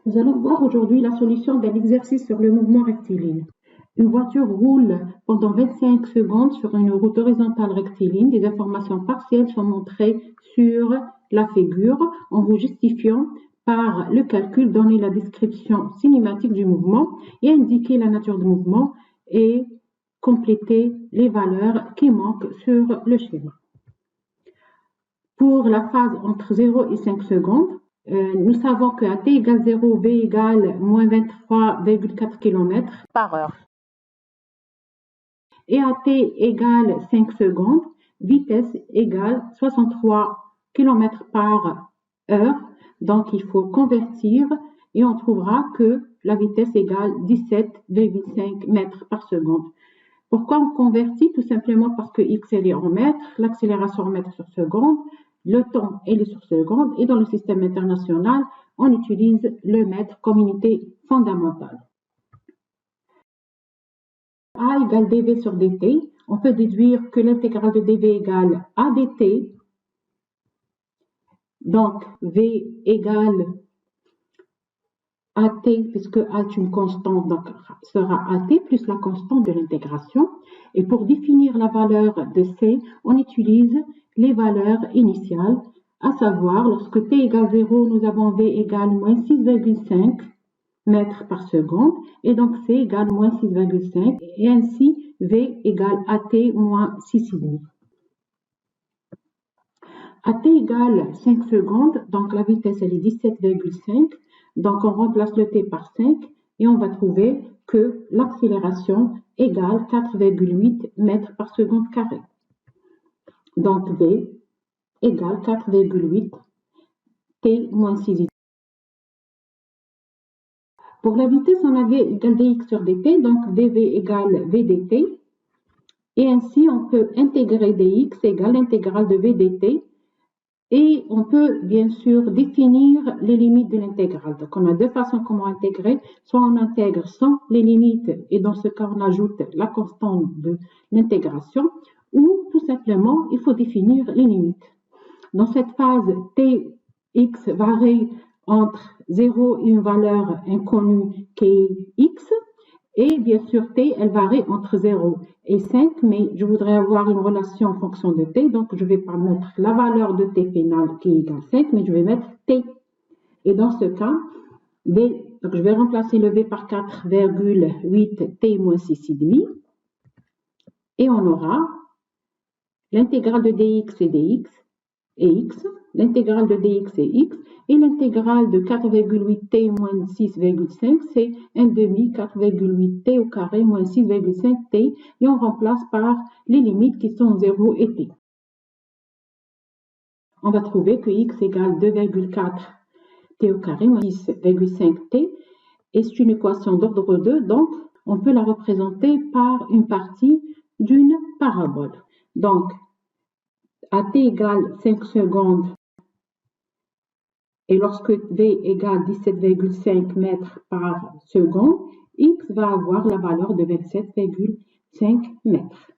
Nous allons voir aujourd'hui la solution d'un exercice sur le mouvement rectiligne. Une voiture roule pendant 25 secondes sur une route horizontale rectiligne. Des informations partielles sont montrées sur la figure en vous justifiant par le calcul, donner la description cinématique du mouvement et indiquer la nature du mouvement et compléter les valeurs qui manquent sur le schéma. Pour la phase entre 0 et 5 secondes, nous savons qu'à t égale 0, v égale moins 23,4 km par heure. Et à t égale 5 secondes, vitesse égale 63 km par heure. Donc, il faut convertir et on trouvera que la vitesse égale 17,5 mètres par seconde. Pourquoi on convertit? Tout simplement parce que x est en mètres, l'accélération en mètres sur seconde, le temps est sur seconde et dans le système international, on utilise le mètre comme unité fondamentale. A égale dv sur dt, on peut déduire que l'intégrale de dv égale a dt. Donc, v égale at, puisque a est une constante, donc sera at plus la constante de l'intégration. Et pour définir la valeur de c, on utilise les valeurs initiales, à savoir, lorsque t égale 0, nous avons v égale moins 6,5 mètres par seconde, et donc c égale moins 6,5, et ainsi v égale at moins 6,5. À t égale 5 secondes, donc la vitesse elle est 17,5, donc on remplace le t par 5 et on va trouver que l'accélération égale 4,8 mètres par seconde carré. Donc v égale 4,8 t moins 6. Pour la vitesse, on a v égale dx sur dt, donc dv égale v dt. Et ainsi, on peut intégrer dx égale l'intégrale de v dt. Et on peut bien sûr définir les limites de l'intégrale. Donc on a deux façons comment intégrer. Soit on intègre sans les limites et dans ce cas on ajoute la constante de l'intégration, ou tout simplement il faut définir les limites. Dans cette phase, tx varie entre 0 et une valeur inconnue qui est x. Et bien sûr, t, elle varie entre 0 et 5, mais je voudrais avoir une relation en fonction de t, donc je ne vais pas mettre la valeur de t finale qui est égale 5, mais je vais mettre t. Et dans ce cas, donc je vais remplacer le v par 4,8 t moins 6,5, et on aura l'intégrale de dx et dx et x, l'intégrale de dx et x, et l'intégrale de 4,8t moins 6,5, c'est 1 demi 4,8t au carré moins 6,5t, et on remplace par les limites qui sont 0 et t. On va trouver que x égale 2,4t au carré moins 6,5t, et c'est une équation d'ordre 2, donc on peut la représenter par une partie d'une parabole. Donc, à t égale 5 secondes, et lorsque v égale 17,5 mètres par seconde, x va avoir la valeur de 27,5 mètres.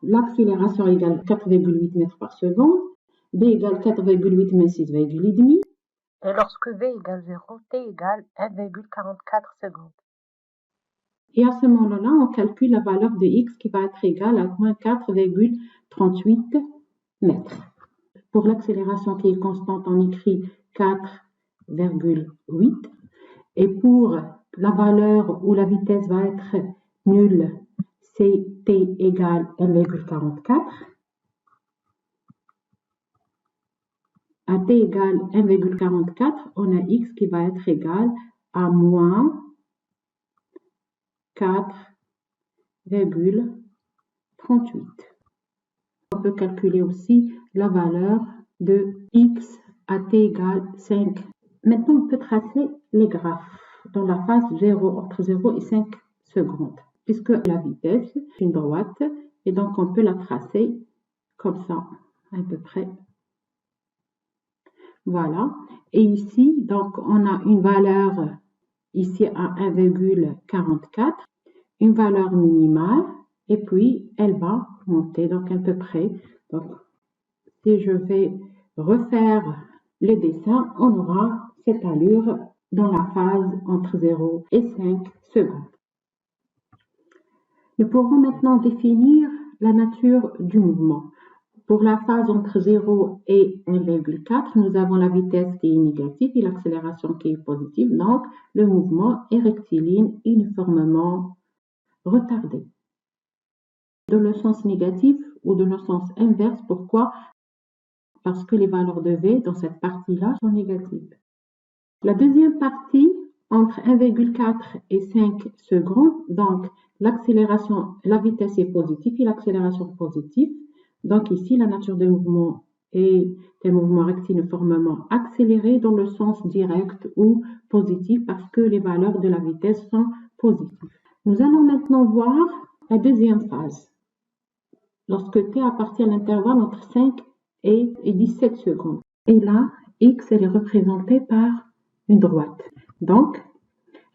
L'accélération égale 4,8 mètres par seconde, v égale 4,8 moins 6,5. Et lorsque v égale 0, t égale 1,44 secondes. Et à ce moment-là, on calcule la valeur de x qui va être égale à moins 4,38 mètres. Pour l'accélération qui est constante, on écrit 4,8. Et pour la valeur où la vitesse va être nulle, c'est t égale 1,44. À t égale 1,44, on a x qui va être égal à moins 4,38. On peut calculer aussi la valeur de x à t égale 5. Maintenant, on peut tracer les graphes dans la phase 0, entre 0 et 5 secondes, puisque la vitesse est une droite, et donc on peut la tracer comme ça, à peu près. Voilà. Et ici, donc, on a une valeur ici à 1,44, une valeur minimale, et puis elle va monter, donc à peu près. Donc, si je vais refaire le dessin, on aura cette allure dans la phase entre 0 et 5 secondes. Nous pourrons maintenant définir la nature du mouvement. Pour la phase entre 0 et 1,4, nous avons la vitesse qui est négative et l'accélération qui est positive. Donc, le mouvement est rectiligne uniformément retardé. Dans le sens négatif ou dans le sens inverse, pourquoi? Parce que les valeurs de V dans cette partie-là sont négatives. La deuxième partie, entre 1,4 et 5 secondes, donc l'accélération, la vitesse est positive et l'accélération positive. Donc ici, la nature du mouvement est un mouvement rectiliformément accéléré dans le sens direct ou positif parce que les valeurs de la vitesse sont positives. Nous allons maintenant voir la deuxième phase, lorsque t appartient à l'intervalle entre 5 et 17 secondes. Et là, x elle est représentée par une droite. Donc,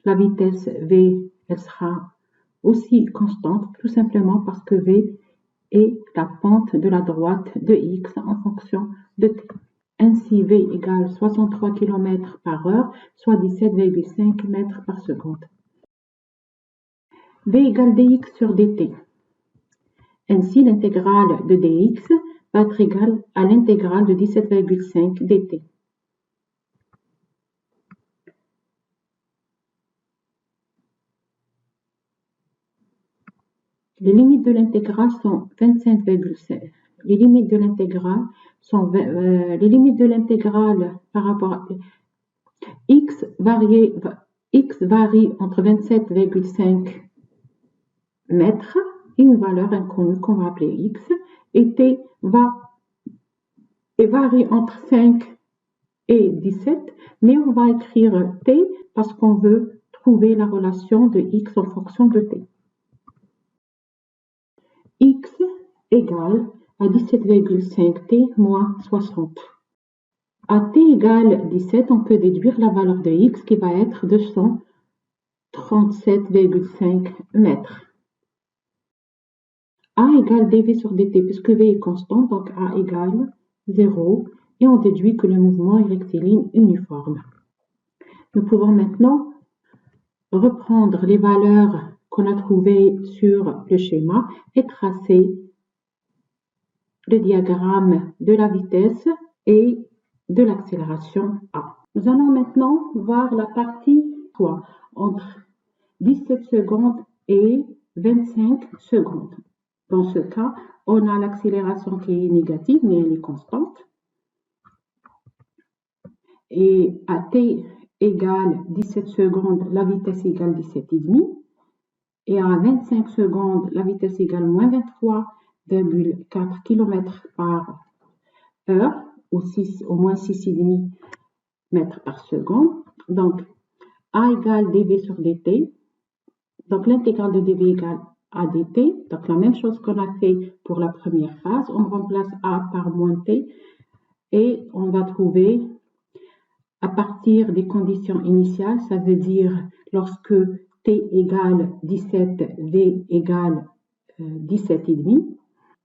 la vitesse v, elle sera aussi constante, tout simplement parce que v est la pente de la droite de x en fonction de t. Ainsi, v égale 63 km/h, soit 17,5 mètres par seconde. V égale dx sur dt. Ainsi, l'intégrale de dx va être égale à l'intégrale de 17,5 dt. Les limites de l'intégrale sont 25,5. Les limites de l'intégrale par rapport à x varie entre 27,5 mètres et une valeur inconnue qu'on va appeler x, et t varie entre 5 et 17, mais on va écrire t parce qu'on veut trouver la relation de x en fonction de t. X égale à 17,5t moins 60. À t égale 17, on peut déduire la valeur de x qui va être 237,5 mètres. A égale dv sur dt, puisque v est constant, donc A égale 0, et on déduit que le mouvement est rectiligne uniforme. Nous pouvons maintenant reprendre les valeurs qu'on a trouvées sur le schéma et tracer le diagramme de la vitesse et de l'accélération A. Nous allons maintenant voir la partie 3, entre 17 secondes et 25 secondes. Dans ce cas, on a l'accélération qui est négative, mais elle est constante. Et à t égale 17 secondes, la vitesse égale 17,5. Et à 25 secondes, la vitesse égale moins 23,4 km/h, ou moins 6,5 mètres par seconde. Donc, A égale dv sur dt. Donc, l'intégrale de dv égale à dt. Donc, la même chose qu'on a fait pour la première phase. On remplace A par moins t et on va trouver à partir des conditions initiales, ça veut dire lorsque t égale 17, v égale 17,5.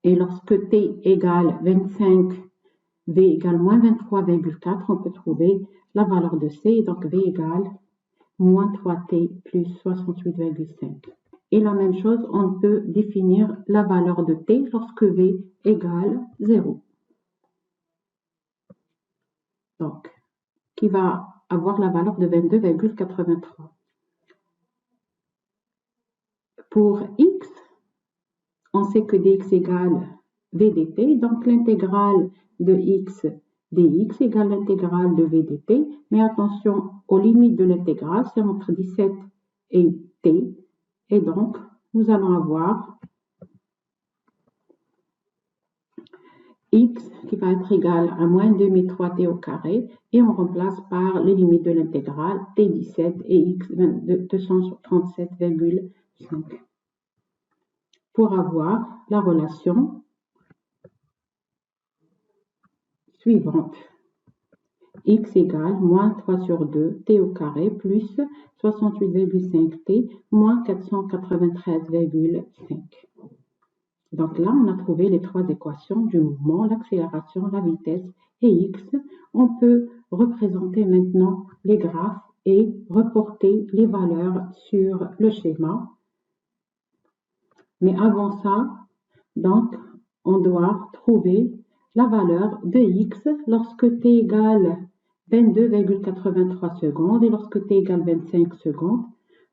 Et lorsque t égale 25, v égale moins 23,4, on peut trouver la valeur de c. Donc v égale moins 3t plus 68,5. Et la même chose, on peut définir la valeur de t lorsque v égale 0. Donc, qui va avoir la valeur de 22,83. Pour x, on sait que dx égale v dt, donc l'intégrale de x dx égale l'intégrale de v dt, mais attention aux limites de l'intégrale, c'est entre 17 et t, et donc nous allons avoir x qui va être égal à moins 2003t au carré, et on remplace par les limites de l'intégrale t17 et x 237,5 pour avoir la relation suivante. X égale moins 3 sur 2 t au carré plus 68,5t moins 493,5. Donc là, on a trouvé les trois équations du mouvement, l'accélération, la vitesse et x. On peut représenter maintenant les graphes et reporter les valeurs sur le schéma. Mais avant ça, donc, on doit trouver la valeur de x lorsque t égale 22,83 secondes et lorsque t égale 25 secondes.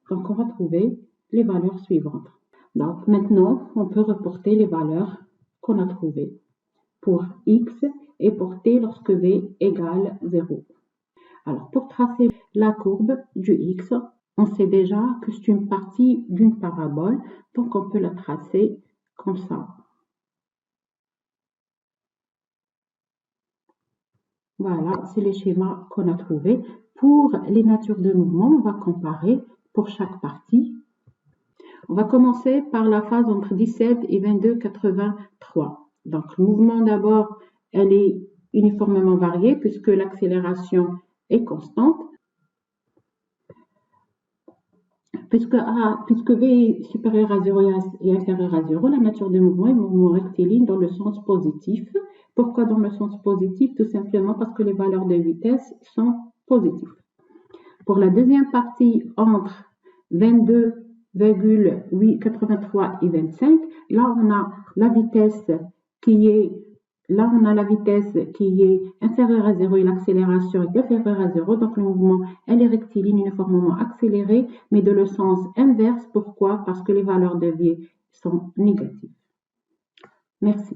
Donc, on va trouver les valeurs suivantes. Donc, maintenant, on peut reporter les valeurs qu'on a trouvées pour x et pour t lorsque v égale 0. Alors, pour tracer la courbe du x, on sait déjà que c'est une partie d'une parabole, donc on peut la tracer comme ça. Voilà, c'est les schémas qu'on a trouvés. Pour les natures de mouvement, on va comparer pour chaque partie. On va commencer par la phase entre 17 et 22,83. Donc, le mouvement d'abord, elle est uniformément variée puisque l'accélération est constante. Puisque V est supérieur à 0 et inférieur à 0, la nature du mouvement est mouvement rectiligne dans le sens positif. Pourquoi dans le sens positif? Tout simplement parce que les valeurs de vitesse sont positives. Pour la deuxième partie, entre 22,83 et 25, là on a la vitesse qui est inférieure à 0 et l'accélération est inférieure à 0. Donc le mouvement, elle est rectiligne, uniformément accéléré, mais de le sens inverse. Pourquoi? Parce que les valeurs de V sont négatives. Merci.